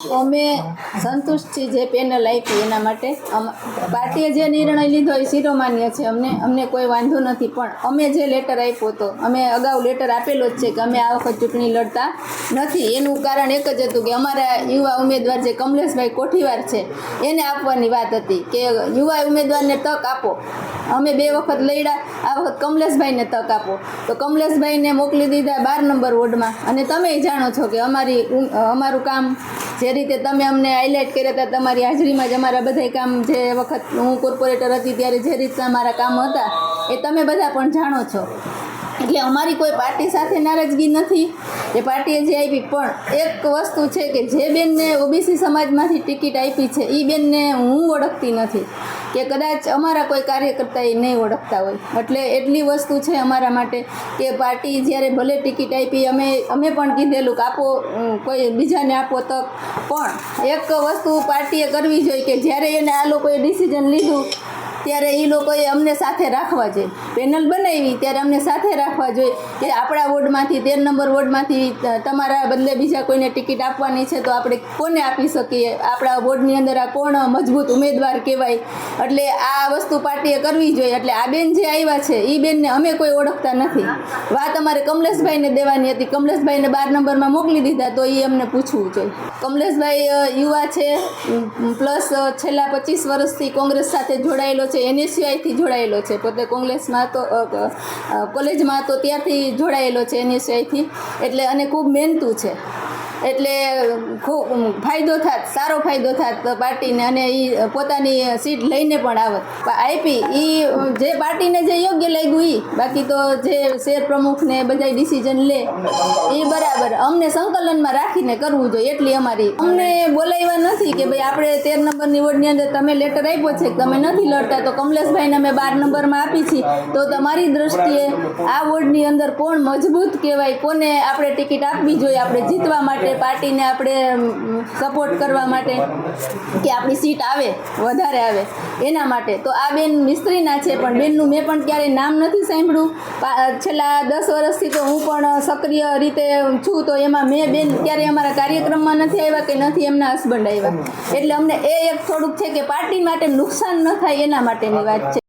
અમે સંતુષ્ટ છીએ જે પેનલ આપી એના માટે. પાર્ટીએ જે નિર્ણય લીધો એ શિરોમાન્ય છે. અમને કોઈ વાંધો નથી, પણ અમે જે લેટર આપ્યો હતો, અમે અગાઉ લેટર આપેલો જ છે કે અમે આ વખત ચૂંટણી લડતા નથી. એનું કારણ એક જ હતું કે અમારા યુવા ઉમેદવાર જે કમલેશભાઈ કોઠીવાર છે એને આપવાની વાત હતી કે યુવા ઉમેદવારને તક આપો. અમે 2 વખત લડ્યા, આ વખત કમલેશભાઈને તક આપો. તો કમલેશભાઈને મોકલી દીધા 12 નંબર વોર્ડમાં. અને તમે જાણો છો કે અમારું કામ જે રીતે તમે અમને હાઇલાઇટ કર્યા હતા, તમારી હાજરીમાં જ અમારા બધા કામ, જે વખત હું કોર્પોરેટર હતી ત્યારે જે રીતના મારા કામ હતા એ તમે બધા પણ જાણો છો. એટલે અમારી કોઈ પાર્ટી સાથે નારાજગી નથી, એ પાર્ટીએ જે આપી. પણ એક વસ્તુ છે કે જે બેનને ઓબીસી સમાજમાંથી ટિકિટ આપી છે એ બેનને હું ઓળખતી નથી, કે કદાચ અમારા કોઈ કાર્યકર્તા એ નહીં ઓળખતા હોય. એટલે એટલી વસ્તુ છે અમારા માટે કે પાર્ટી જ્યારે ભલે ટિકિટ આપી, અમે પણ કીધેલું કે આપો, કોઈ બીજાને આપો તક. પણ એક વસ્તુ પાર્ટીએ કરવી જોઈએ કે જ્યારે એને આ લોકોએ ડિસિઝન લીધું ત્યારે એ લોકોએ અમને સાથે રાખવા જોઈએ. પેનલ બનાવી ત્યારે અમને સાથે રાખવા જોઈએ કે આપણા વોર્ડમાંથી 13 નંબર વોર્ડમાંથી તમારા બદલે બીજા કોઈને ટિકિટ આપવાની છે તો આપણે કોને આપી શકીએ, આપણા વોર્ડની અંદર આ કોણ મજબૂત ઉમેદવાર કહેવાય. એટલે આ વસ્તુ પાર્ટીએ કરવી જોઈએ. એટલે આ બેન જે આવ્યા છે એ બેનને અમે કોઈ ઓળખતા નથી. વાત અમારે કમલેશભાઈને દેવાની હતી, કમલેશભાઈને 12 નંબરમાં મોકલી દીધા, તો એ અમને પૂછવું જોઈએ. કમલેશભાઈ યુવા છે, પ્લસ છેલ્લા 25 વર્ષથી કોંગ્રેસ સાથે જોડાયેલો છે, NSUIથી જોડાયેલો છે. પોતે કોંગ્રેસમાં તો કોલેજમાં તો ત્યારથી જોડાયેલો છે NSUIથી. એટલે અને ખૂબ મહેનતું છે. એટલે ખૂબ ફાયદો થાત, સારો ફાયદો થાત પાર્ટીને, અને એ પોતાની સીટ લઈને પણ આવત. આપી એ જે પાર્ટીને જે યોગ્ય લાગ્યું એ, બાકી તો જે શહેર પ્રમુખને બધા ડિસિઝન લે એ બરાબર. અમને સંકલનમાં રાખીને કરવું જોઈએ, એટલી અમારી. અમને બોલાવ્યા નથી કે ભાઈ આપણે 13 નંબરની વોર્ડની અંદર તમે લેટર આપ્યો છે કે તમે નથી લડતા, તો કમલેશભાઈને અમે 12 નંબરમાં આપી છીએ. તો તમારી દ્રષ્ટિએ આ વોર્ડની અંદર કોણ મજબૂત કહેવાય, કોને આપણે ટિકિટ આપવી જોઈએ આપણે જીતવા માટે, પાર્ટીને આપણે સપોર્ટ કરવા માટે, કે આપણી સીટ આવે, વધારે આવે એના માટે. તો આ બેન મિસ્ત્રીના છે, પણ બેનનું મેં પણ ક્યારેય નામ નથી સાંભળ્યું. છેલ્લા 10 વર્ષથી તો હું પણ સક્રિય રીતે છું, તો એમાં મેં બેન ક્યારેય અમારા કાર્યક્રમમાં નથી આવ્યા કે નથી એમના હસબન્ડ આવ્યા. એટલે અમને એ એક થોડુંક છે કે પાર્ટી માટે નુકસાન ન થાય એના માટેની વાત છે.